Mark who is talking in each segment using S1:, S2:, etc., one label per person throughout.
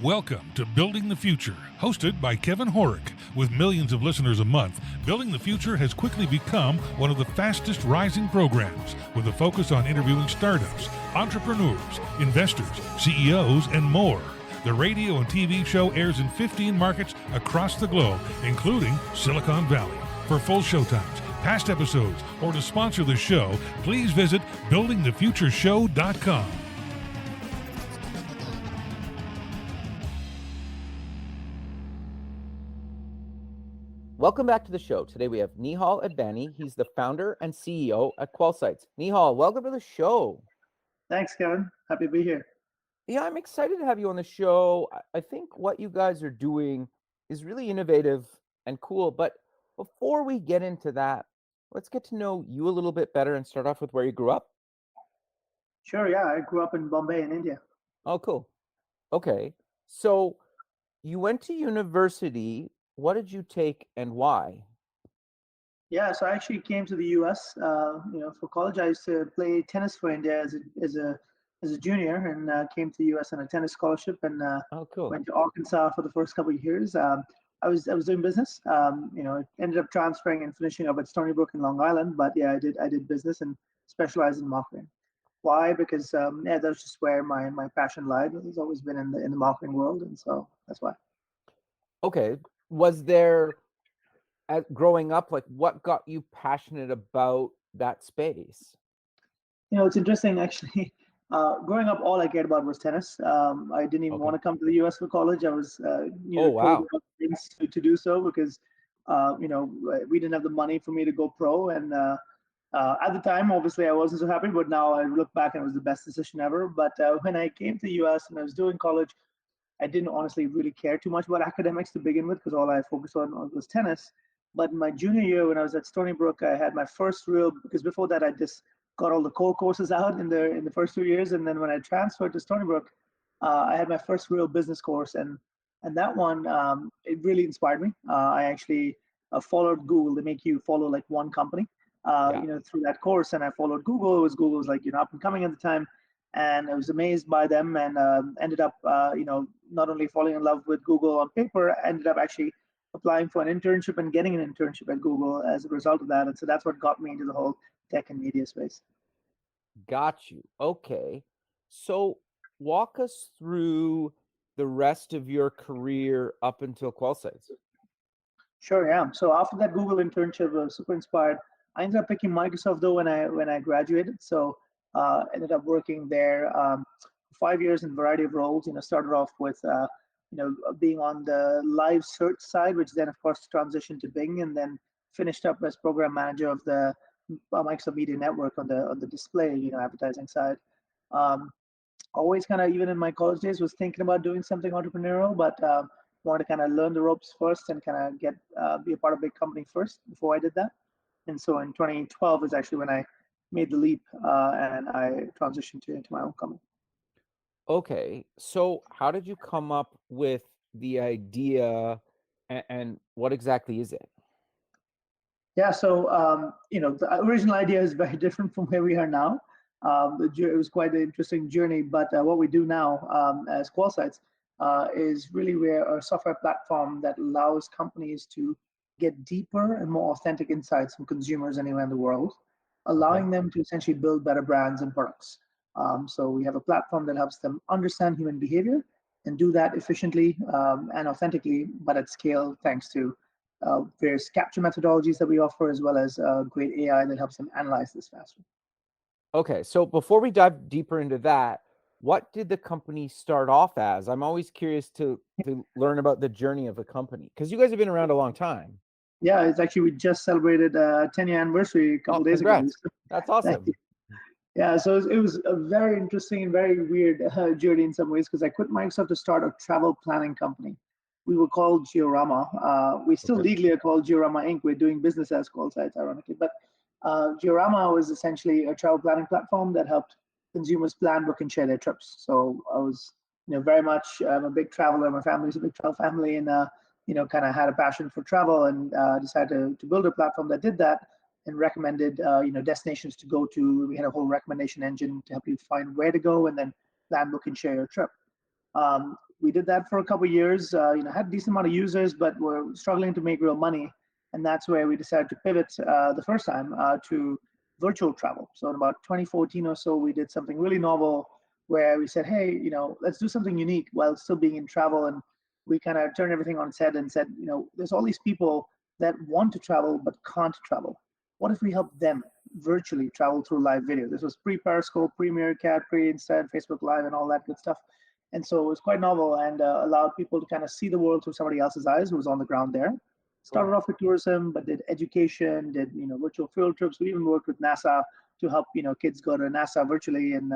S1: Welcome to Building the Future, hosted by Kevin Horick. With millions of listeners a month, Building the Future has quickly become one of the fastest rising programs, with a focus on interviewing startups, entrepreneurs, investors, CEOs, and more. The radio and TV show airs in 15 markets across the globe, including Silicon Valley. For full showtimes, past episodes, or to sponsor the show, please visit buildingthefutureshow.com.
S2: Welcome back to the show. Today we have Nihal Advani. He's the founder and CEO at QualSights. Nihal, welcome to the show.
S3: Thanks, Kevin. Happy to be here.
S2: Yeah, I'm excited to have you on the show. I think what you guys are doing is really innovative and cool. But before we get into that, let's get to know you a little bit better and start off with where you grew up.
S3: Sure, yeah. I grew up in Bombay in India.
S2: Oh, cool. Okay. So you went to university. What did you take and why?
S3: Yeah, so I actually came to the US, for college. I used to play tennis for India as a junior, and came to the US on a tennis scholarship, and
S2: Oh, cool.
S3: went to Arkansas for the first couple of years. I was doing business. Ended up transferring and finishing up at Stony Brook in Long Island. But yeah, I did business and specialized in marketing. Why? Because yeah, that's just where my passion lied. It's always been in the marketing world, and so that's why.
S2: Okay. Was there, growing up, like what got you passionate about that space?
S3: It's interesting actually. Growing up, all I cared about was tennis. I didn't even
S2: Okay.
S3: want to come to the US for college. I was,
S2: Oh,
S3: told
S2: wow.
S3: about things to do so because, we didn't have the money for me to go pro. And at the time, obviously, I wasn't so happy. But now I look back and it was the best decision ever. But when I came to the US and I was doing college, I didn't honestly really care too much about academics to begin with because all I focused on was tennis. But in my junior year, when I was at Stony Brook, I had my first real, because before that I just got all the core courses out in the first 2 years, and then when I transferred to Stony Brook, I had my first real business course, and that one it really inspired me. I actually followed Google. They make you follow like one company,
S2: Yeah.
S3: through that course, and I followed Google. Google was like up and coming at the time, and I was amazed by them, and ended up not only falling in love with Google on paper, I ended up actually applying for an internship and getting an internship at Google as a result of that. And so that's what got me into the whole tech and media space.
S2: Got you. Okay. So walk us through the rest of your career up until QualSights.
S3: Sure, yeah. So after that Google internship, I was super inspired. I ended up picking Microsoft though when I graduated. So ended up working there 5 years in a variety of roles. Started off with being on the live search side, which then of course transitioned to Bing, and then finished up as program manager of the Microsoft Media Network on the display advertising side. Um, Always kind of, even in my college days, was thinking about doing something entrepreneurial, but wanted to kind of learn the ropes first and kind of get be a part of a big company first before I did that. And so in 2012 is actually when I made the leap, and I transitioned into my own company.
S2: Okay. So how did you come up with the idea and what exactly is it?
S3: Yeah, so the original idea is very different from where we are now. It was quite an interesting journey, but what we do now as QualSights is really we're a software platform that allows companies to get deeper and more authentic insights from consumers anywhere in the world, allowing them to essentially build better brands and products. So we have a platform that helps them understand human behavior and do that efficiently and authentically, but at scale, thanks to various capture methodologies that we offer, as well as great AI that helps them analyze this faster.
S2: Okay. So before we dive deeper into that, what did the company start off as? I'm always curious to learn about the journey of a company because you guys have been around a long time.
S3: Yeah, it's actually, we just celebrated 10-year anniversary a couple days ago.
S2: Congrats. That's awesome.
S3: Yeah, so it was a very interesting and very weird journey in some ways, because I quit Microsoft to start a travel planning company. We were called Georama. We still legally are called Georama Inc. We're doing business as QualSights, ironically. But Georama was essentially a travel planning platform that helped consumers plan, book, and share their trips. So I was, very much, I'm a big traveler. My family's a big travel family, and kind of had a passion for travel, and decided to build a platform that did that and recommended destinations to go to. We had a whole recommendation engine to help you find where to go and then plan, book, and share your trip. We did that for a couple of years, had a decent amount of users, but were struggling to make real money. And that's where we decided to pivot the first time to virtual travel. So in about 2014 or so, we did something really novel where we said, hey, let's do something unique while still being in travel. And we kind of turned everything on its head and said, there's all these people that want to travel but can't travel. What if we help them virtually travel through live video? This was pre-Periscope, pre-Meerkat, pre-Insta, Facebook Live, and all that good stuff. And so it was quite novel and allowed people to kind of see the world through somebody else's eyes who was on the ground there. Started off with tourism, but did education, did virtual field trips. We even worked with NASA to help kids go to NASA virtually, and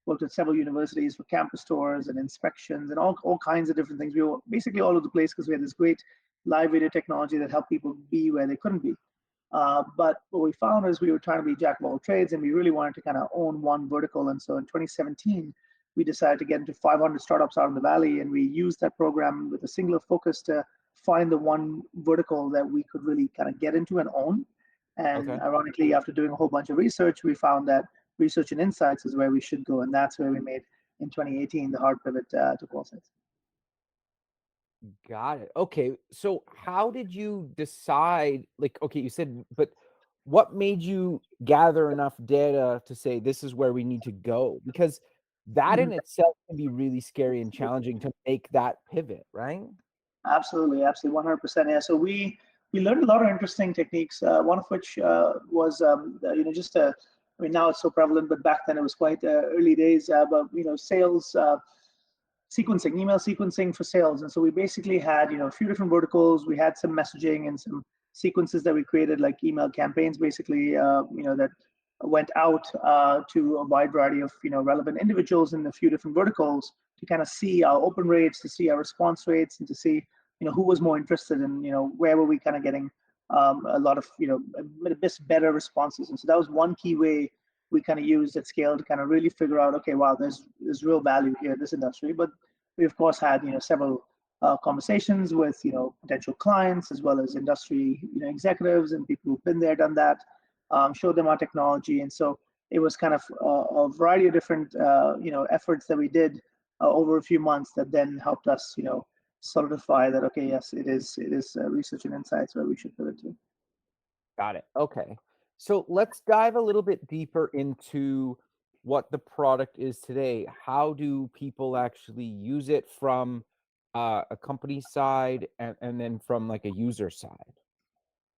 S3: worked with several universities for campus tours and inspections and all kinds of different things. We were basically all over the place because we had this great live video technology that helped people be where they couldn't be. But what we found is we were trying to be jack of all trades, and we really wanted to kind of own one vertical. And so in 2017, we decided to get into 500 startups out in the Valley, and we used that program with a singular focus to find the one vertical that we could really kind of get into and own. And ironically, after doing a whole bunch of research, we found that research and insights is where we should go. And that's where we made, in 2018, the hard pivot to QualSights.
S2: Got it. Okay. So how did you decide, you said, but what made you gather enough data to say this is where we need to go? Because that in itself can be really scary and challenging to make that pivot, right?
S3: Absolutely, 100%. Yeah. So we learned a lot of interesting techniques. One of which was now it's so prevalent, but back then it was quite early days. But sales sequencing, email sequencing for sales. And so we basically had a few different verticals. We had some messaging and some sequences that we created, like email campaigns, basically that went out to a wide variety of relevant individuals in a few different verticals to kind of see our open rates, to see our response rates, and to see who was more interested, and where were we kind of getting a lot of better responses. And so that was one key way we kind of used at scale to kind of really figure out, okay, wow, there's real value here in this industry. But we of course had several conversations with potential clients as well as industry executives and people who've been there, done that, showed them our technology. And so it was kind of a variety of different efforts that we did over a few months that then helped us solidify that, okay, yes, it is research and insights where we should pivot to.
S2: Got it. Okay. So let's dive a little bit deeper into what the product is today. How do people actually use it from a company side and then from like a user side?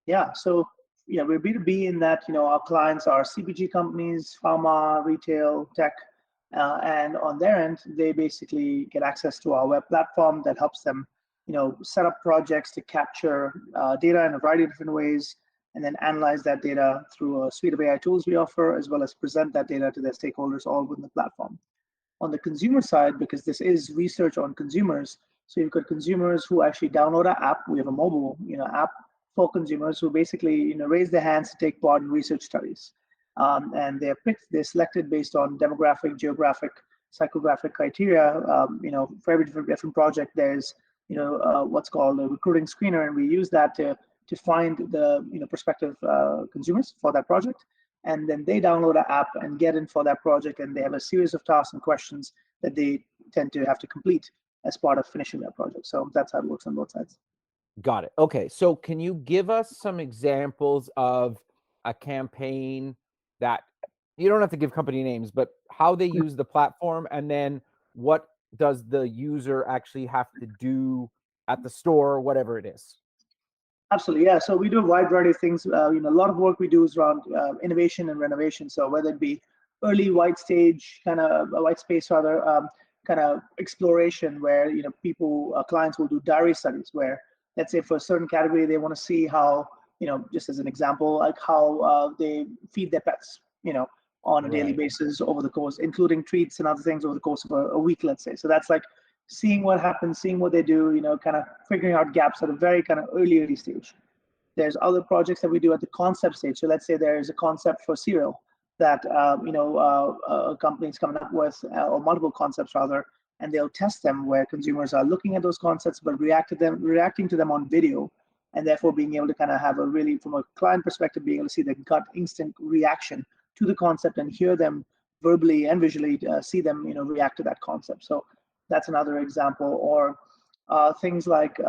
S3: Yeah. So we're B2B in that our clients are CPG companies, pharma, retail, tech, and on their end, they basically get access to our web platform that helps them set up projects to capture data in a variety of different ways, and then analyze that data through a suite of AI tools we offer, as well as present that data to their stakeholders all within the platform. On the consumer side, because this is research on consumers, so you've got consumers who actually download our app. We have a mobile app for consumers who basically raise their hands to take part in research studies. And they're selected based on demographic, geographic, psychographic criteria. For every different project, there's what's called a recruiting screener, and we use that to find the prospective consumers for that project, and then they download an app and get in for that project, and they have a series of tasks and questions that they tend to have to complete as part of finishing that project. So that's how it works on both sides.
S2: Got it. Okay. So can you give us some examples of a campaign that you don't have to give company names, but how they use the platform, and then what does the user actually have to do at the store or whatever it is?
S3: Absolutely, yeah. So we do a wide variety of things. A lot of work we do is around innovation and renovation. So whether it be early white space rather, kind of exploration, where clients will do diary studies, where let's say for a certain category they want to see how just as an example, like how they feed their pets, on a daily basis over the course, including treats and other things over the course of a week, let's say. So that's like seeing what happens, seeing what they do, kind of figuring out gaps at a very kind of early stage. There's other projects that we do at the concept stage. So let's say there is a concept for cereal that a company's coming up with, or multiple concepts rather, and they'll test them where consumers are looking at those concepts but reacting to them on video, and therefore being able to kind of have a really, from a client perspective, being able to see the gut instant reaction to the concept and hear them verbally and visually, see them react to that concept. So That's another example. Or things like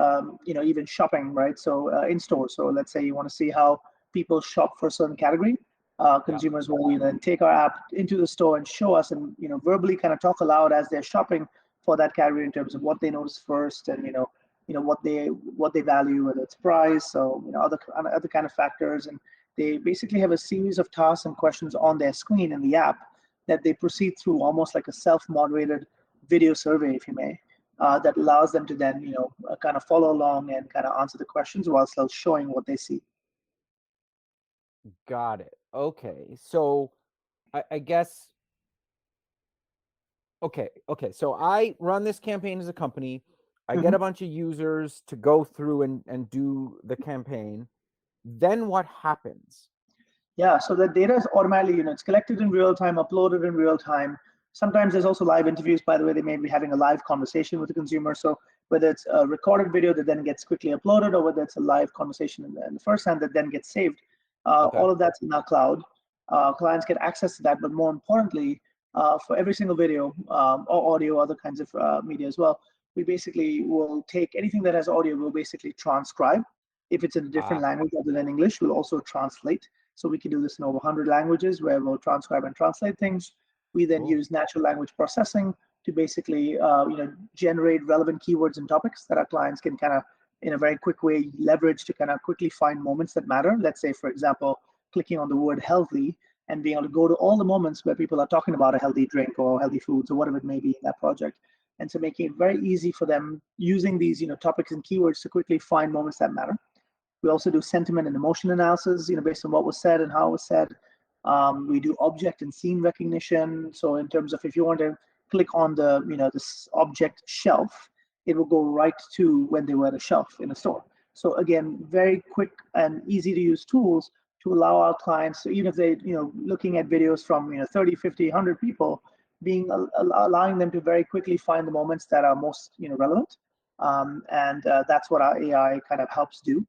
S3: even shopping, right? So in store. So let's say you want to see how people shop for a certain category.
S2: Yeah.
S3: Consumers will then take our app into the store and show us, and verbally kind of talk aloud as they're shopping for that category in terms of what they notice first, and what they value, whether it's price or other kind of factors. And they basically have a series of tasks and questions on their screen in the app that they proceed through, almost like a self-moderated video survey, if you may, that allows them to then kind of follow along and kind of answer the questions while still showing what they see.
S2: Got it. Okay. So I guess okay. So I run this campaign as a company. I get
S3: Mhm.
S2: a bunch of users to go through and do the campaign. Then what happens?
S3: Yeah, so the data is automatically, it's collected in real time, uploaded in real time. Sometimes there's also live interviews, by the way. They may be having a live conversation with the consumer. So whether it's a recorded video that then gets quickly uploaded, or whether it's a live conversation in the first hand that then gets saved,
S2: Okay.
S3: all of that's in our cloud. Clients get access to that, but more importantly, for every single video or audio, other kinds of media as well, we basically will take anything that has audio, we'll basically transcribe. If it's in a different
S2: Ah,
S3: language other than English, we'll also translate. So we can do this in over 100 languages where we'll transcribe and translate things. We then
S2: cool.
S3: use natural language processing to basically generate relevant keywords and topics that our clients can kind of, in a very quick way, leverage to kind of quickly find moments that matter. Let's say, for example, clicking on the word healthy and being able to go to all the moments where people are talking about a healthy drink or healthy foods or whatever it may be in that project. And so making it very easy for them using these topics and keywords to quickly find moments that matter. We also do sentiment and emotion analysis, based on what was said and how it was said. We do object and scene recognition. So in terms of, if you want to click on this object shelf, it will go right to when they were at a shelf in a store. So again, very quick and easy to use tools to allow our clients, even if they, looking at videos from 30, 50, 100 people, allowing them to very quickly find the moments that are most relevant. And that's what our AI kind of helps do.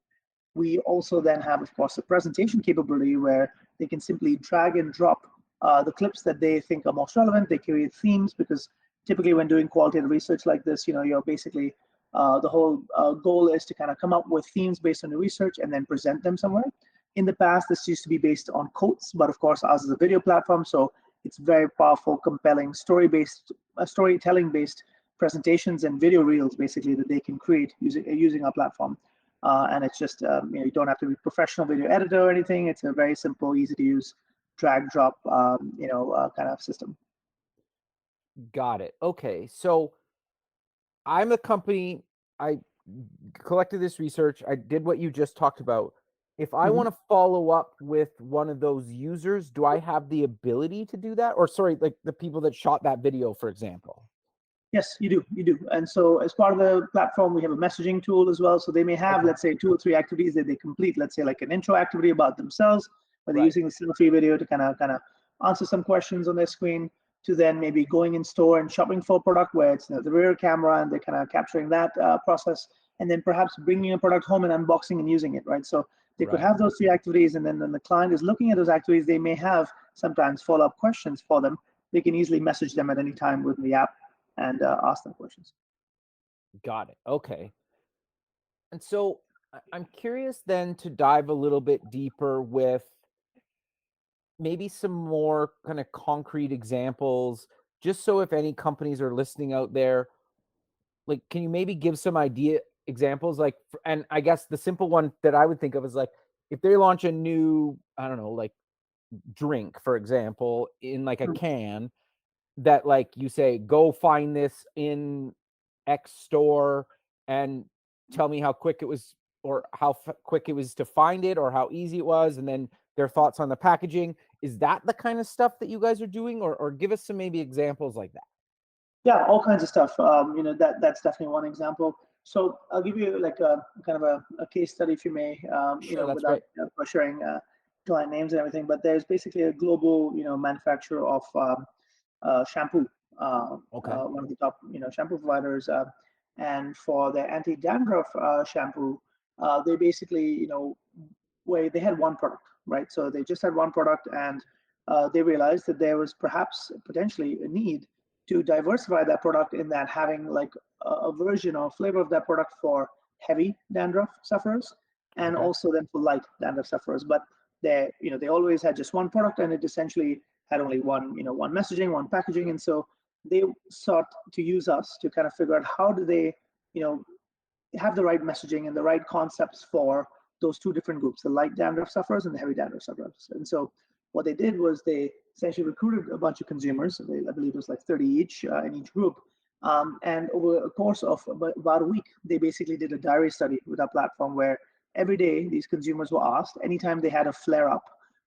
S3: We also then have, of course, a presentation capability where they can simply drag and drop the clips that they think are most relevant. They create themes, because typically when doing qualitative research like this, you're basically, the whole goal is to kind of come up with themes based on the research and then present them somewhere. In the past, this used to be based on quotes, but of course, ours is a video platform, so it's very powerful, compelling, storytelling-based presentations and video reels, basically, that they can create using our platform. And it's just, you don't have to be a professional video editor or anything. It's a very simple, easy to use, drag drop, kind of system.
S2: Got it. Okay. So I'm a company. I collected this research. I did what you just talked about. If I
S3: Mhm.
S2: want to follow up with one of those users, do I have the ability to do that? Or sorry, like the people that shot that video, for example.
S3: Yes, you do. You do. And so as part of the platform, we have a messaging tool as well. So they may have,
S2: Okay.
S3: let's say, 2 or 3 activities that they complete. Let's say like an intro activity about themselves, where they're
S2: Right.
S3: using the selfie video to kind of answer some questions on their screen, to then maybe going in store and shopping for a product where it's the rear camera and they're kind of capturing that process, and then perhaps bringing a product home and unboxing and using it, right? So they could
S2: Right.
S3: have those 3 activities, and then when the client is looking at those activities, they may have sometimes follow-up questions for them. They can easily message them at any time within the app and ask them questions.
S2: Got it. Okay. And so I'm curious then to dive a little bit deeper with maybe some more kind of concrete examples, just so if any companies are listening out there, like, can you maybe give some idea examples? Like, and I guess the simple one that I would think of is like, if they launch a new, I don't know, like drink, for example, in like a
S3: Hmm.
S2: can, that like you say, go find this in X store and tell me how quick it was, or how quick it was to find it, or how easy it was, and then their thoughts on the packaging. Is that the kind of stuff that you guys are doing, or give us some maybe examples like that?
S3: Yeah, all kinds of stuff. That's definitely one example. So I'll give you like a kind of a case study, if you may,
S2: Sure, that's
S3: without
S2: great.
S3: sharing client names and everything. But there's basically a global, manufacturer of shampoo,
S2: Okay.
S3: one of the top, shampoo providers. And for their anti-dandruff shampoo, they basically, where they had one product, right? So they just had one product, and they realized that there was perhaps potentially a need to diversify that product in that having like a version or flavor of that product for heavy dandruff sufferers and also then for light dandruff sufferers. But they always had just one product, and it essentially had only one messaging, one packaging. And so they sought to use us to kind of figure out how do they, you know, have the right messaging and the right concepts for those two different groups, the light dandruff sufferers and the heavy dandruff sufferers. And so what they did was they essentially recruited a bunch of consumers. I believe it was like 30 each in each group. And over a course of about a week, they basically did a diary study with our platform where every day these consumers were asked, anytime they had a flare up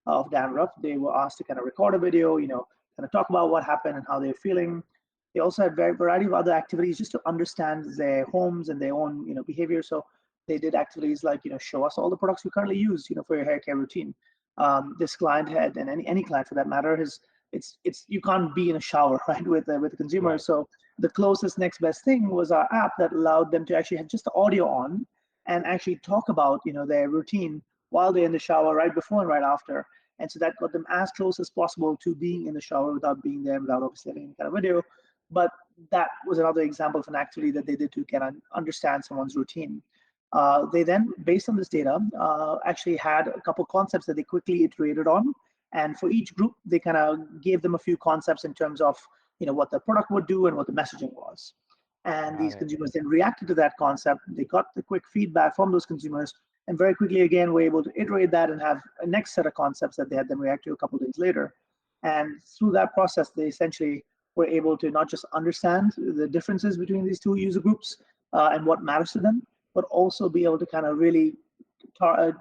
S3: of dandruff, they were asked to kind of record a video, kind of talk about what happened and how they're feeling. They also had a variety of other activities just to understand their homes and their own, behavior. So they did activities like, show us all the products you currently use, for your hair care routine. This client had, and any client for that matter, it's you can't be in a shower, right, with the consumer. Right. So the closest next best thing was our app that allowed them to actually have just the audio on and actually talk about, their routine while they're in the shower, right before and right after. And so that got them as close as possible to being in the shower without being there, without obviously having any kind of video. But that was another example of an activity that they did to kind of understand someone's routine. They then, based on this data, actually had a couple concepts that they quickly iterated on. And for each group, they kind of gave them a few concepts in terms of, what the product would do and what the messaging was. And these consumers then reacted to that concept. They got the quick feedback from those consumers, and very quickly, again, were able to iterate that and have a next set of concepts that they had them react to a couple of days later. And through that process, they essentially were able to not just understand the differences between these two user groups and what matters to them, but also be able to kind of really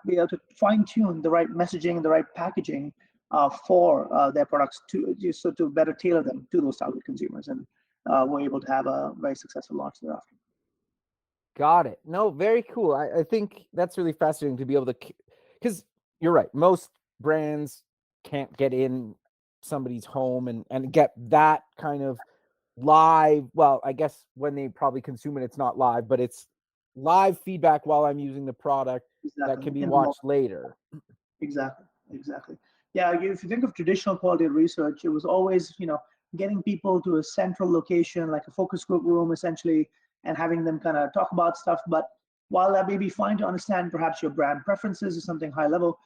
S3: be able to fine tune the right messaging and the right packaging for their products to better tailor them to those target consumers. And we're able to have a very successful launch thereafter.
S2: Got it. No, very cool. I think that's really fascinating to be able to, because you're right. Most brands can't get in somebody's home and get that kind of live. Well, I guess when they probably consume it, it's not live, but it's live feedback while I'm using the product that can be watched later.
S3: Exactly. Yeah, if you think of traditional quality research, it was always, getting people to a central location, like a focus group room, essentially, and having them kind of talk about stuff. But while that may be fine to understand perhaps your brand preferences or something high level,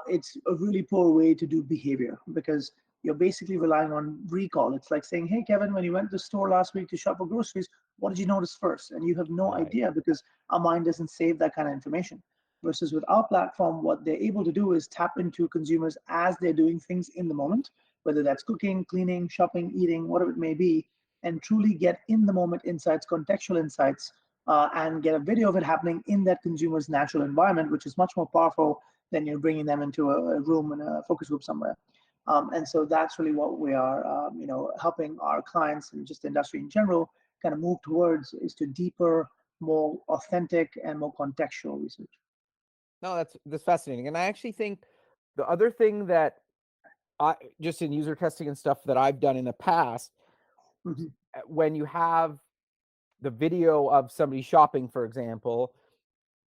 S3: it's a really poor way to do behavior because you're basically relying on recall. It's like saying, hey, Kevin, when you went to the store last week to shop for groceries, what did you notice first? And you have no idea because our mind doesn't save that kind of information. Versus with our platform, what they're able to do is tap into consumers as they're doing things in the moment, whether that's cooking, cleaning, shopping, eating, whatever it may be, and truly get in the moment insights, contextual insights, and get a video of it happening in that consumer's natural environment, which is much more powerful than you're bringing them into a room in a focus group somewhere. And so that's really what we are, helping our clients and just the industry in general kind of move towards is to deeper, more authentic, and more contextual research.
S2: No, that's fascinating. And I actually think the other thing that just in user testing and stuff that I've done in the past, when you have the video of somebody shopping, for example,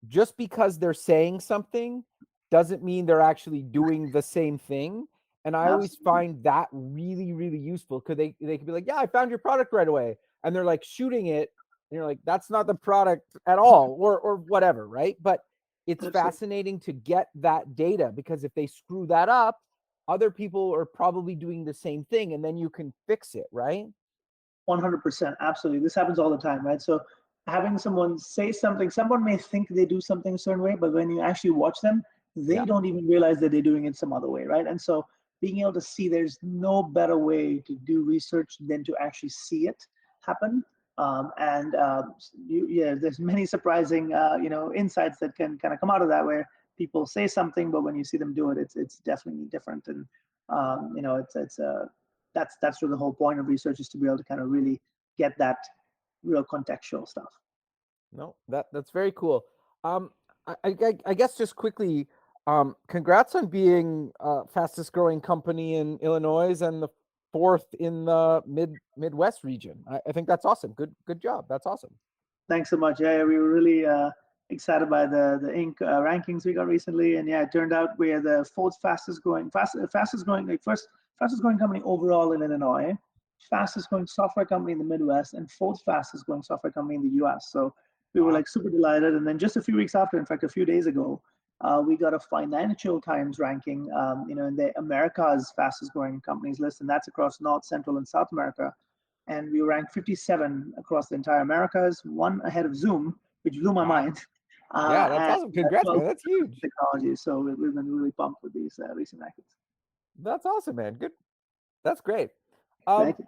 S2: just because they're saying something doesn't mean they're actually doing the same thing. And I always find that really, really useful because they can be like, yeah, I found your product right away. And they're like shooting it. And you're like, that's not the product at all or whatever, right? But it's fascinating to get that data because if they screw that up, other people are probably doing the same thing and then you can fix it, right?
S3: 100%. Absolutely. This happens all the time, right? So having someone say something, someone may think they do something a certain way, but when you actually watch them, they don't even realize that they're doing it some other way, right? And so being able to see there's no better way to do research than to actually see it happen. There's many surprising, insights that can kind of come out of that where people say something, but when you see them do it, it's definitely different. And, that's where the whole point of research is to be able to kind of really get that real contextual stuff.
S2: No, that's very cool. I guess just quickly, congrats on being fastest growing company in Illinois and the 4th in the Midwest region. I think that's awesome. Good job. That's awesome.
S3: Thanks so much. Yeah, we were really excited by the Inc. Rankings we got recently, and it turned out we are the 4th fastest growing company overall in Illinois. fastest growing software company in the Midwest and fourth fastest growing software company in the US. So we were
S2: Wow.
S3: like super delighted. And then just a few weeks after, in fact, a few days ago, we got a Financial Times ranking, in the America's fastest growing companies list, and that's across North, Central, and South America. And we ranked 57 across the entire Americas, one ahead of Zoom, which blew my
S2: Wow.
S3: mind.
S2: Yeah, that's
S3: And
S2: awesome. Congrats,
S3: 12
S2: man. That's huge.
S3: technology. So we've been really pumped with these recent rankings.
S2: That's awesome, man. Good. That's great.
S3: Thank you.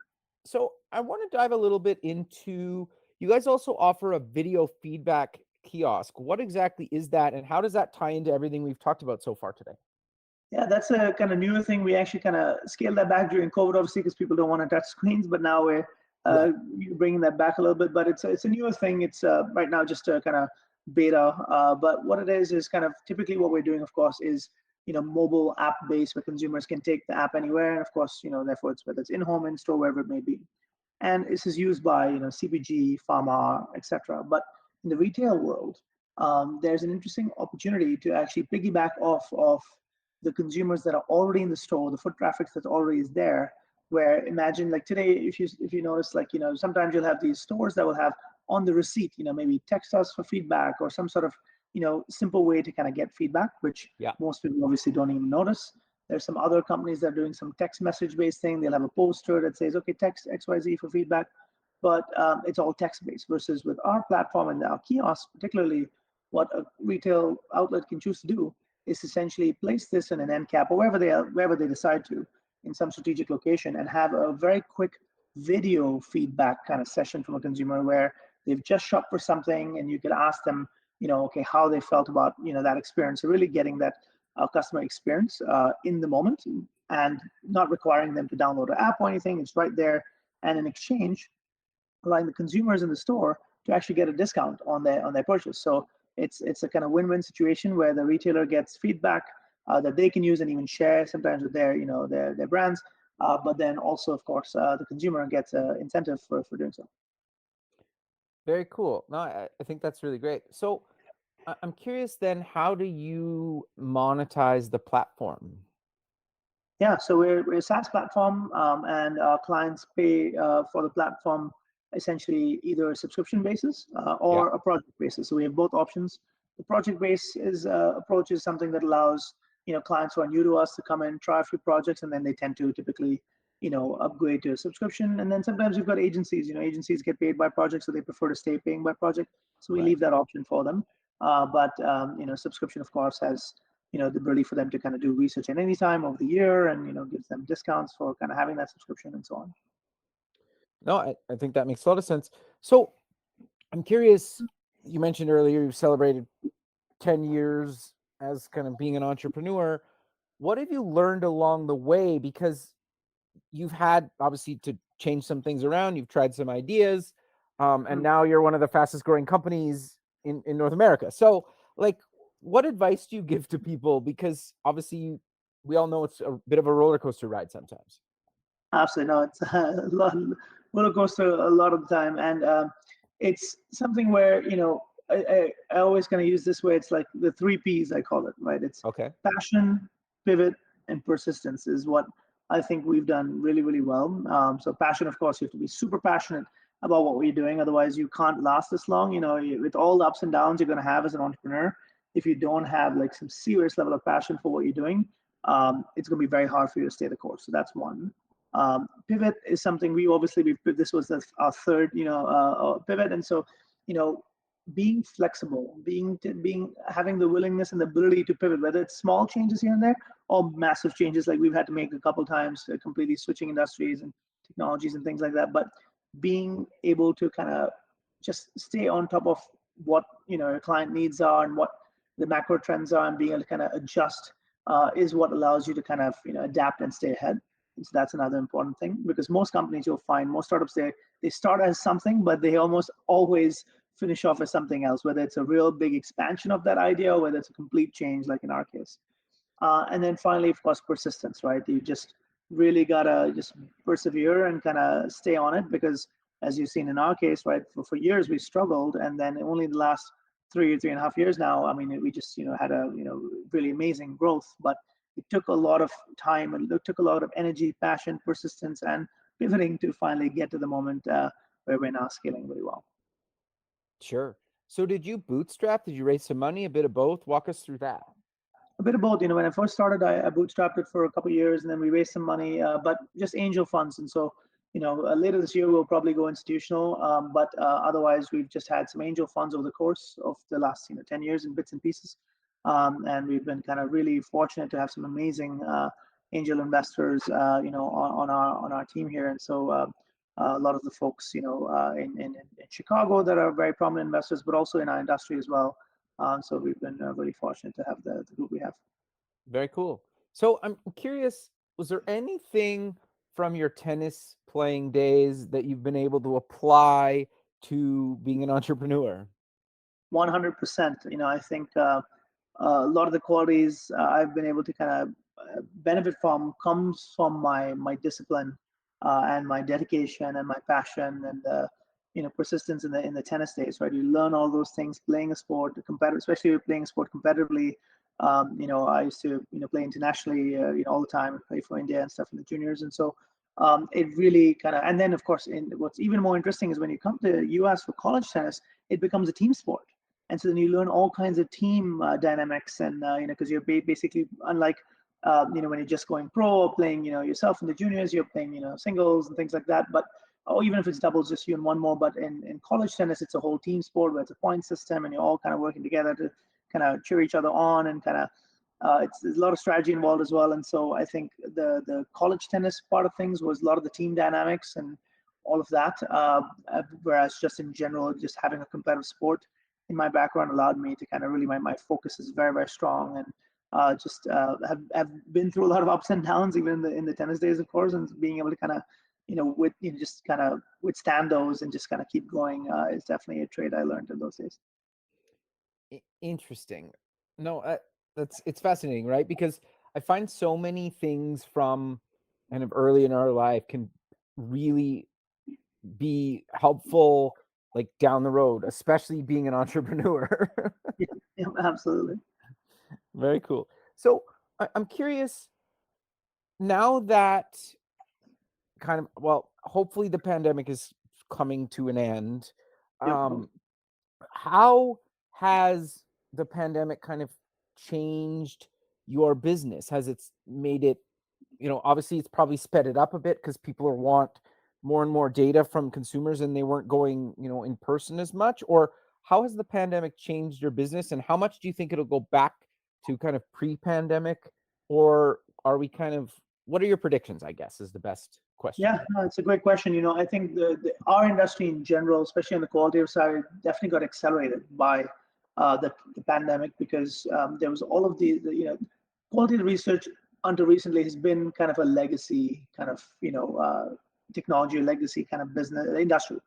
S2: So I want to dive a little bit into, you guys also offer a video feedback kiosk. What exactly is that, and how does that tie into everything we've talked about so far today?
S3: Yeah, that's a kind of newer thing. We actually kind of scaled that back during COVID, obviously, because people don't want to touch screens. But now we're
S2: Yeah.
S3: bringing that back a little bit. But it's a newer thing. It's right now just a kind of beta. But what it is kind of typically what we're doing, of course, is mobile app based where consumers can take the app anywhere, and of course, therefore it's whether it's in home, in store, wherever it may be. And this is used by CPG, pharma, etc. But in the retail world, there's an interesting opportunity to actually piggyback off of the consumers that are already in the store, the foot traffic that already is there. Where imagine like today, if you notice, like sometimes you'll have these stores that will have on the receipt, maybe text us for feedback or some sort of simple way to kind of get feedback, which
S2: Yeah.
S3: most people obviously don't even notice. There's some other companies that are doing some text message based thing. They'll have a poster that says, okay, text XYZ for feedback, but it's all text based versus with our platform and our kiosks, particularly what a retail outlet can choose to do is essentially place this in an end cap or wherever they decide to in some strategic location and have a very quick video feedback kind of session from a consumer where they've just shopped for something and you could ask them, okay, how they felt about, that experience. So really getting that customer experience in the moment and not requiring them to download an app or anything. It's right there. And in exchange, allowing the consumers in the store to actually get a discount on their purchase. So it's a kind of win-win situation where the retailer gets feedback that they can use and even share sometimes with their brands. But then also, of course, the consumer gets an incentive for doing so.
S2: Very cool. No, I think that's really great. So I'm curious then, how do you monetize the platform?
S3: Yeah, so we're a SaaS platform, and our clients pay for the platform essentially either a subscription basis
S2: Yeah.
S3: or a project basis. So we have both options. The project base approach is something that allows clients who are new to us to come and try a few projects, and then they tend to typically upgrade to a subscription. And then sometimes we've got agencies. Agencies get paid by project, so they prefer to stay paying by project. So we
S2: Right.
S3: leave that option for them. But subscription, of course, has the ability for them to kind of do research at any time of the year and gives them discounts for kind of having that subscription and so on.
S2: No, I think that makes a lot of sense. So I'm curious, you mentioned earlier you celebrated 10 years as kind of being an entrepreneur. What have you learned along the way? Because you've had obviously to change some things around, you've tried some ideas, and now you're one of the fastest growing companies in North America. So, like, what advice do you give to people? Because obviously, we all know it's a bit of a roller coaster ride sometimes.
S3: Absolutely, no, it's a lot roller coaster a lot of the time, and it's something where I always kind of use this way. It's like the three P's I call it, right? It's
S2: Okay.
S3: passion, pivot, and persistence is what I think we've done really, really well. So passion, of course, you have to be super passionate about what we're doing. Otherwise, you can't last this long. With all the ups and downs you're going to have as an entrepreneur, if you don't have like some serious level of passion for what you're doing, it's going to be very hard for you to stay the course. So that's one. Pivot is something this was our third pivot, and so being flexible, having the willingness and the ability to pivot, whether it's small changes here and there or massive changes like we've had to make a couple times, completely switching industries and technologies and things like that. But being able to kind of just stay on top of what your client needs are and what the macro trends are, and being able to kind of adjust is what allows you to kind of adapt and stay ahead. And so that's another important thing, because most companies, you'll find, most startups, they start as something, but they almost always finish off as something else, whether it's a real big expansion of that idea or whether it's a complete change, like in our case. And then finally, of course, persistence, right? You just really gotta just persevere and kind of stay on it, because as you've seen in our case, right, for years we struggled, and then only the last 3.5 years now, I mean, we just had a really amazing growth, but it took a lot of time and it took a lot of energy, passion, persistence, and pivoting to finally get to the moment where we're now scaling really well.
S2: Sure. So did you bootstrap? Did you raise some money? A bit of both? Walk us through that.
S3: A bit of both. When I first started, I bootstrapped it for a couple of years, and then we raised some money, but just angel funds. And so, later this year we'll probably go institutional. But otherwise, we've just had some angel funds over the course of the last 10 years in bits and pieces, and we've been kind of really fortunate to have some amazing angel investors, on our team here. And so. A lot of the folks, in Chicago that are very prominent investors, but also in our industry as well. So we've been really fortunate to have the group we have.
S2: Very cool. So I'm curious, was there anything from your tennis playing days that you've been able to apply to being an entrepreneur?
S3: 100%. I think a lot of the qualities I've been able to kind of benefit from comes from my discipline and my dedication and my passion and persistence in the tennis days. Right, you learn all those things playing a sport, especially playing a sport competitively. I used to play internationally, all the time, play for India and stuff in the juniors, and so it really kind of. And then of course, what's even more interesting is when you come to US for college tennis, it becomes a team sport. And so then you learn all kinds of team dynamics, and because you're basically unlike when you're just going pro or playing yourself in the juniors, you're playing singles and things like that. But even if it's doubles, just you and one more. But in college tennis, it's a whole team sport where it's a point system, and you're all kind of working together to kind of cheer each other on, and kind of there's a lot of strategy involved as well. And so I think the college tennis part of things was a lot of the team dynamics and all of that. Whereas just in general, just having a competitive sport in my background allowed me to kind of really my focus is very, very strong, and just have been through a lot of ups and downs even in the tennis days, of course, and being able to kind of just kind of withstand those and just kind of keep going is definitely a trait I learned in those days.
S2: Interesting. No, it's fascinating, right? Because I find so many things from kind of early in our life can really be helpful, like down the road, especially being an entrepreneur.
S3: Yeah, absolutely.
S2: Very cool. So I'm curious now that hopefully the pandemic is coming to an end.
S3: Yep.
S2: How has the pandemic kind of changed your business? Has it made it, obviously it's probably sped it up a bit because people want more and more data from consumers and they weren't going, in person as much? Or how has the pandemic changed your business, and how much do you think it'll go back to kind of pre-pandemic? Or are we what are your predictions, I guess, is the best question?
S3: Yeah, no, it's a great question. I think our industry in general, especially on the qualitative side, definitely got accelerated by the pandemic, because there was all of the qualitative research until recently has been kind of a legacy kind of technology legacy kind of business industry,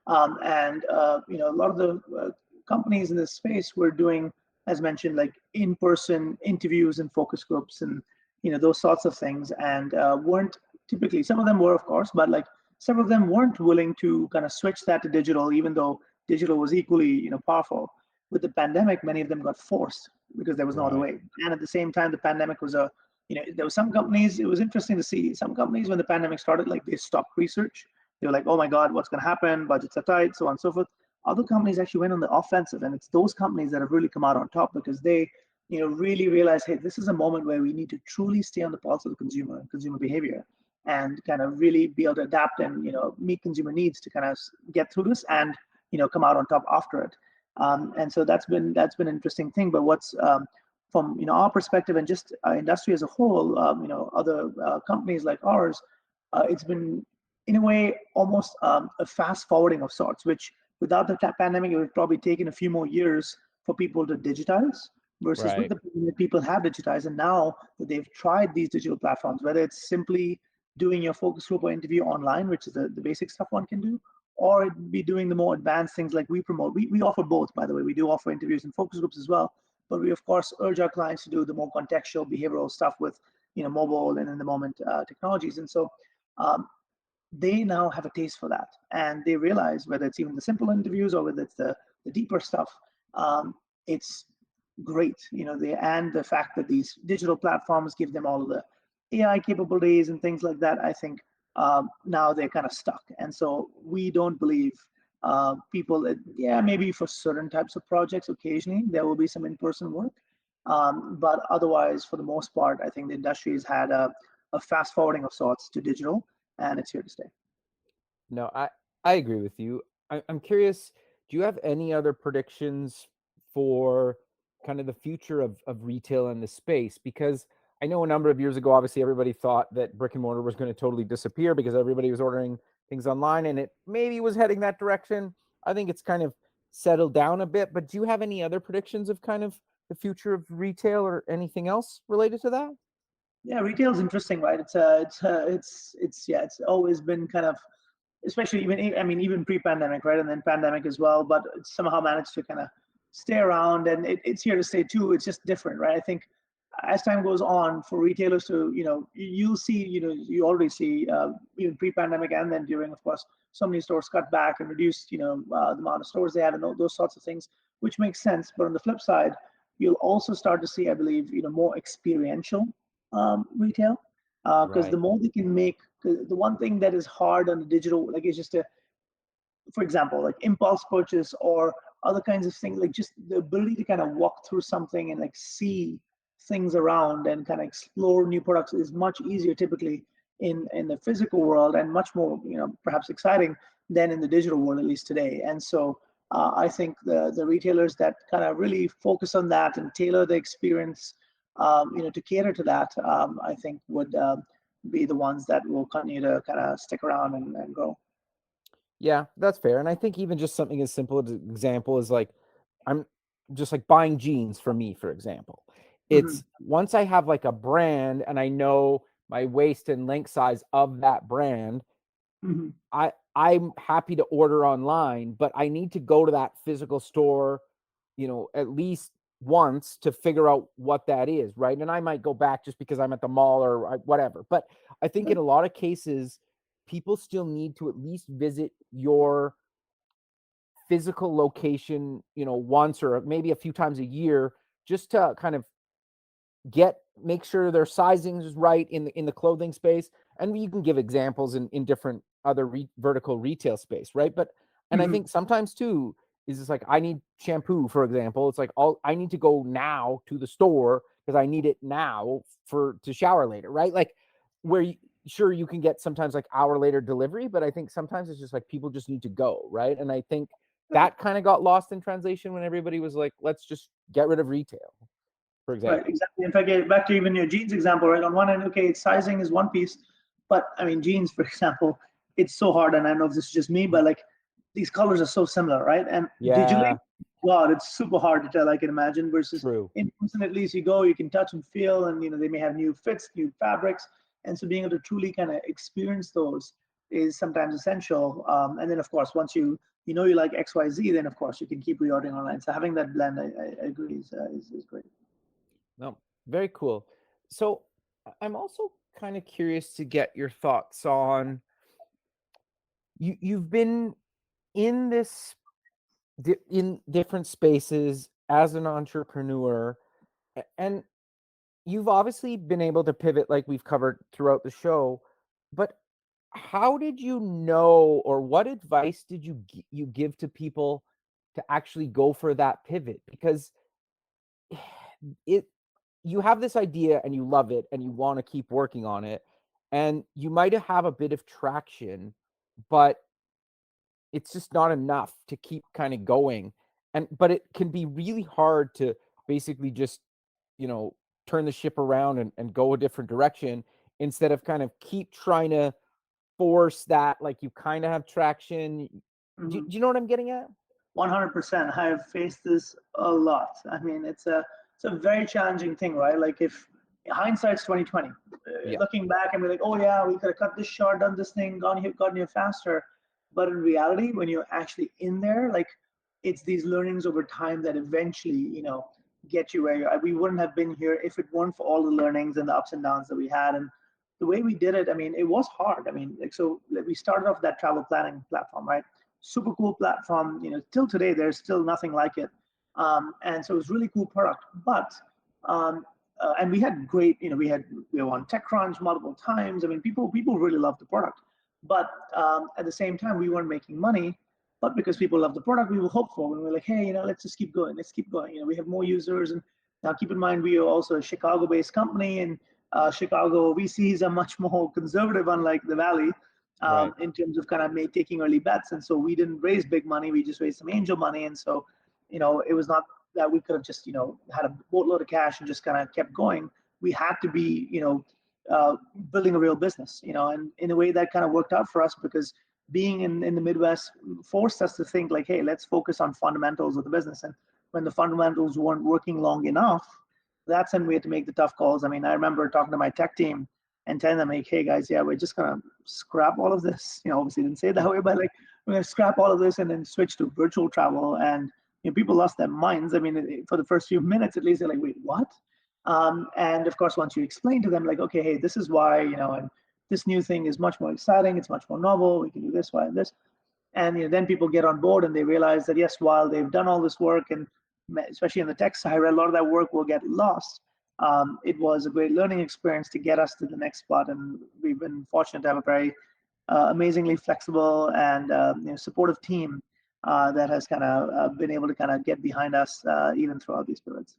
S3: and a lot of the companies in this space were doing, as mentioned, like in-person interviews and focus groups and those sorts of things, and weren't typically, some of them were, of course, but like some of them weren't willing to kind of switch that to digital, even though digital was equally powerful. With the pandemic, many of them got forced because there was no other way. And at the same time, the pandemic was there was some companies, it was interesting to see some companies when the pandemic started, like they stopped research. They were like, oh my God, what's going to happen? Budgets are tight, so on and so forth. Other companies actually went on the offensive, and it's those companies that have really come out on top because they really realize, hey, this is a moment where we need to truly stay on the pulse of the consumer and consumer behavior, and kind of really be able to adapt and meet consumer needs to kind of get through this and come out on top after it. And so that's been an interesting thing. But what's from our perspective and just industry as a whole, other companies like ours, it's been in a way almost a fast forwarding of sorts, which without the pandemic it would probably taken a few more years for people to digitize, versus with the people have digitized, and now that they've tried these digital platforms, whether it's simply doing your focus group or interview online, which is the basic stuff one can do, or it'd be doing the more advanced things like we promote. We offer both, by the way. We do offer interviews and focus groups as well, but we of course urge our clients to do the more contextual behavioral stuff with mobile and in the moment technologies. And so they now have a taste for that, and they realize whether it's even the simple interviews or whether it's the deeper stuff, it's great. And the fact that these digital platforms give them all of the AI capabilities and things like that, I think now they're kind of stuck. And so we don't believe people that, yeah, maybe for certain types of projects, occasionally there will be some in-person work. But otherwise, for the most part, I think the industry has had a fast forwarding of sorts to digital, and it's here to stay.
S2: No, I agree with you. I'm curious, do you have any other predictions for kind of the future of retail in the space? Because I know a number of years ago, obviously everybody thought that brick and mortar was going to totally disappear because everybody was ordering things online, and it maybe was heading that direction. I think it's kind of settled down a bit, but do you have any other predictions of kind of the future of retail or anything else related to that?
S3: Yeah, retail is interesting, right? Yeah, it's always been kind of, especially even, I mean, even pre-pandemic, right, and then pandemic as well. But it's somehow managed to kind of stay around, and it's here to stay too. It's just different, right? I think as time goes on, for retailers to, you'll see, you already see even pre-pandemic and then during, of course, so many stores cut back and reduced, the amount of stores they have and those sorts of things, which makes sense. But on the flip side, you'll also start to see, I believe, more experiential retail, because the
S2: Right.
S3: more they can make, the one thing that is hard on the digital, like, is just to, for example, like impulse purchase or other kinds of things, like just the ability to kind of walk through something and like see things around and kind of explore new products is much easier typically in the physical world, and much more, perhaps exciting than in the digital world, at least today. And so I think the retailers that kind of really focus on that and tailor the experience, to cater to that, I think would be the ones that will continue to kind of stick around and grow.
S2: Yeah, that's fair. And I think even just something as simple as an example is like, I'm just like buying jeans for me, for example.
S3: Hmm.
S2: It's once I have like a brand and I know my waist and length size of that brand,
S3: Hmm.
S2: I'm happy to order online, but I need to go to that physical store, at least once to figure out what that is, right? And I might go back just because I'm at the mall or whatever. But I think in
S3: Right.
S2: a lot of cases, people still need to at least visit your physical location, once or maybe a few times a year, just to kind of make sure their sizing is right in the clothing space. And you can give examples in different other vertical retail space, right? But and I
S3: Hmm.
S2: think sometimes too is just like, I need shampoo, for example. It's like, all I need to go now to the store because I need it now for to shower later, right? Like, where sure, you can get sometimes like hour later delivery, but I think sometimes it's just like people just need to go, right? And I think
S3: Right.
S2: that kind of got lost in translation when everybody was like, let's just get rid of retail, for
S3: Right,
S2: example.
S3: exactly. In fact, back to even your jeans example, right? On one end, okay, sizing is one piece, but I mean, jeans, for example, it's so hard, and I know this is just me, but like these colors are so similar, right? And digitally,
S2: Yeah,
S3: God, it's super hard to tell, I can imagine, versus
S2: true.
S3: in person, at least you go, you can touch and feel, and they may have new fits, new fabrics. And so being able to truly kind of experience those is sometimes essential. And then, of course, once you like XYZ, then of course you can keep reordering online. So having that blend, I agree, is great.
S2: No, very cool. So I'm also kind of curious to get your thoughts on you've been in this in different spaces as an entrepreneur, and you've obviously been able to pivot like we've covered throughout the show, but how did you know, or what advice did you give to people to actually go for that pivot? Because it you have this idea and you love it and you want to keep working on it, and you might have a bit of traction, but it's just not enough to keep kind of going. And but it can be really hard to basically just, you know, turn the ship around and go a different direction instead of kind of keep trying to force that, like, you kind of have traction. Do
S3: Mhm.
S2: you know what I'm getting at?
S3: 100%. I have faced this a lot. I mean, it's a very challenging thing, right? Like, if hindsight's 2020,
S2: Yeah.
S3: looking back and be like, oh yeah, we could have cut this short, done this thing, gotten here faster. But in reality, when you're actually in there, like, it's these learnings over time that eventually, get you where we wouldn't have been here if it weren't for all the learnings and the ups and downs that we had. And the way we did it, I mean, it was hard. I mean, like, so like, we started off that travel planning platform, right? Super cool platform. Till today, there's still nothing like it. And so it was really cool product. But and we had great, we were on TechCrunch multiple times. I mean, people really loved the product, but at the same time, we weren't making money. But because people loved the product, we were hopeful, and we were like, hey, let's just keep going. Let's keep going. We have more users, and now keep in mind we are also a Chicago-based company, and Chicago VCs are much more conservative, unlike the Valley,
S2: Right.
S3: in terms of kind of taking early bets. And so we didn't raise big money; we just raised some angel money, and so it was not that we could have just had a boatload of cash and just kind of kept going. We had to be building a real business, and in a way that kind of worked out for us, because being in the Midwest forced us to think like, hey, let's focus on fundamentals of the business. And when the fundamentals weren't working long enough, that's when we had to make the tough calls. I mean, I remember talking to my tech team and telling them, like, hey guys, yeah, we're just gonna scrap all of this. Obviously didn't say it that way, but like, we're gonna scrap all of this and then switch to virtual travel. And people lost their minds. I mean, for the first few minutes at least, they're like, wait, what? And of course, once you explain to them, like, okay, hey, this is why, and this new thing is much more exciting, it's much more novel, we can do this, why, and this. And then people get on board and they realize that, yes, while they've done all this work, and especially in the tech side, a lot of that work will get lost. It was a great learning experience to get us to the next spot. And we've been fortunate to have a very amazingly flexible and supportive team that has kind of been able to kind of get behind us even throughout these periods.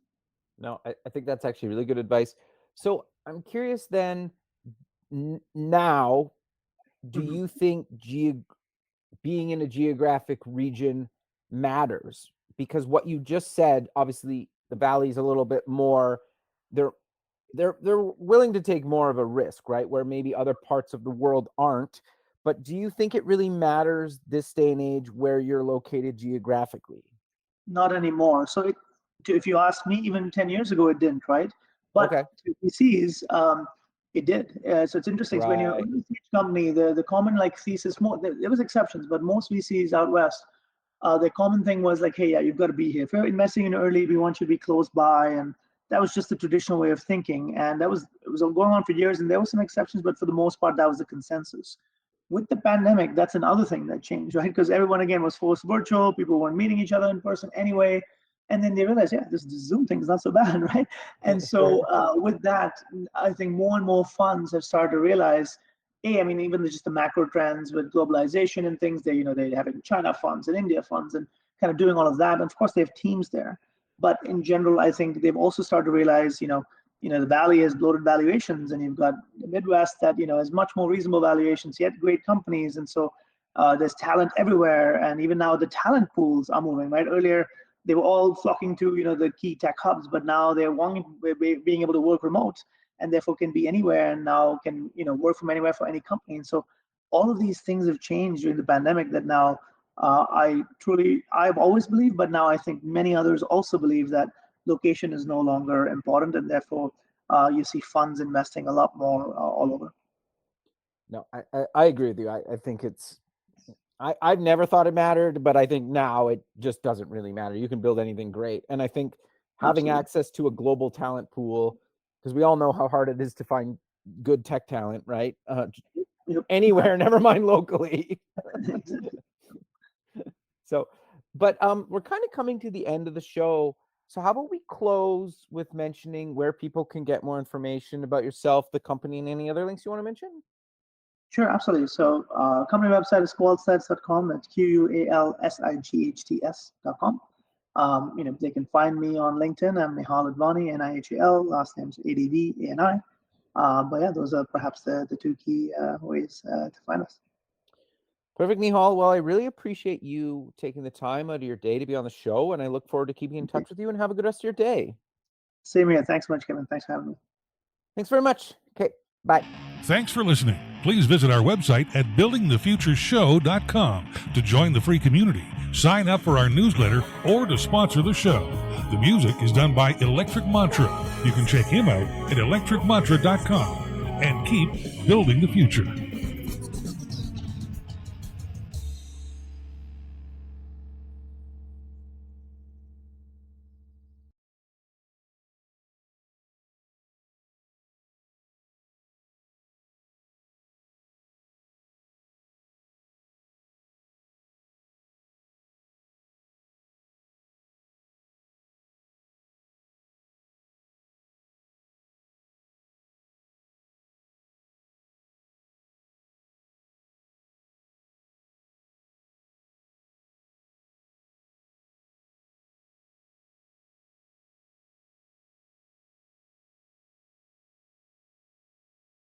S2: No, I think that's actually really good advice. So I'm curious then, now, do
S3: Mhm.
S2: you think being in a geographic region matters? Because what you just said, obviously the Valley's a little bit more, they're willing to take more of a risk, right? Where maybe other parts of the world aren't. But do you think it really matters this day and age where you're located geographically?
S3: Not anymore. So if you ask me, even 10 years ago, it didn't, right? But
S2: Okay.
S3: to VCs, it did. So it's interesting. So when you're
S2: Right.
S3: in a company, the common thesis, there was exceptions, but most VCs out west, the common thing was like, hey, yeah, you've got to be here. If you're investing in early, we want you to be close by. And that was just the traditional way of thinking. And it was going on for years, and there were some exceptions, but for the most part, that was the consensus. With the pandemic, that's another thing that changed, right? Because everyone, again, was forced virtual. People weren't meeting each other in person anyway. And then they realized, yeah, this Zoom thing is not so bad, right? And so with that, I think more and more funds have started to realize, hey, I mean, even just the macro trends with globalization and things, they having China funds and India funds and kind of doing all of that. And of course, they have teams there. But in general, I think they've also started to realize, the Valley has bloated valuations, and you've got the Midwest that has much more reasonable valuations, yet great companies. And so there's talent everywhere, and even now the talent pools are moving, right? Earlier they were all flocking to the key tech hubs, but now they're being able to work remote, and therefore can be anywhere, and now can work from anywhere for any company. And so all of these things have changed during the pandemic that now I've always believed, but now I think many others also believe that location is no longer important, and therefore you see funds investing a lot more all over.
S2: No, I agree with you. I think I've never thought it mattered, but I think now it just doesn't really matter. You can build anything great. And I think having
S3: Absolutely.
S2: access to a global talent pool, because we all know how hard it is to find good tech talent, right?
S3: Yep.
S2: Anywhere, never mind locally. So, but we're kind of coming to the end of the show. So how about we close with mentioning where people can get more information about yourself, the company, and any other links you want to mention?
S3: Sure, absolutely. So company website is QualSights.com. That's QualSights.com. They can find me on LinkedIn. I'm Nihal Advani, Nihal. Last name's Advani. But yeah, those are perhaps the two key ways to find us.
S2: Perfect, Nihal. Well, I really appreciate you taking the time out of your day to be on the show, and I look forward to keeping in touch with you, and have a good rest of your day.
S3: Same here. Thanks so much, Kevin. Thanks for having me.
S2: Thanks very much. Okay, bye.
S1: Thanks for listening. Please visit our website at buildingthefutureshow.com to join the free community, sign up for our newsletter, or to sponsor the show. The music is done by Electric Mantra. You can check him out at electricmantra.com and keep building the future.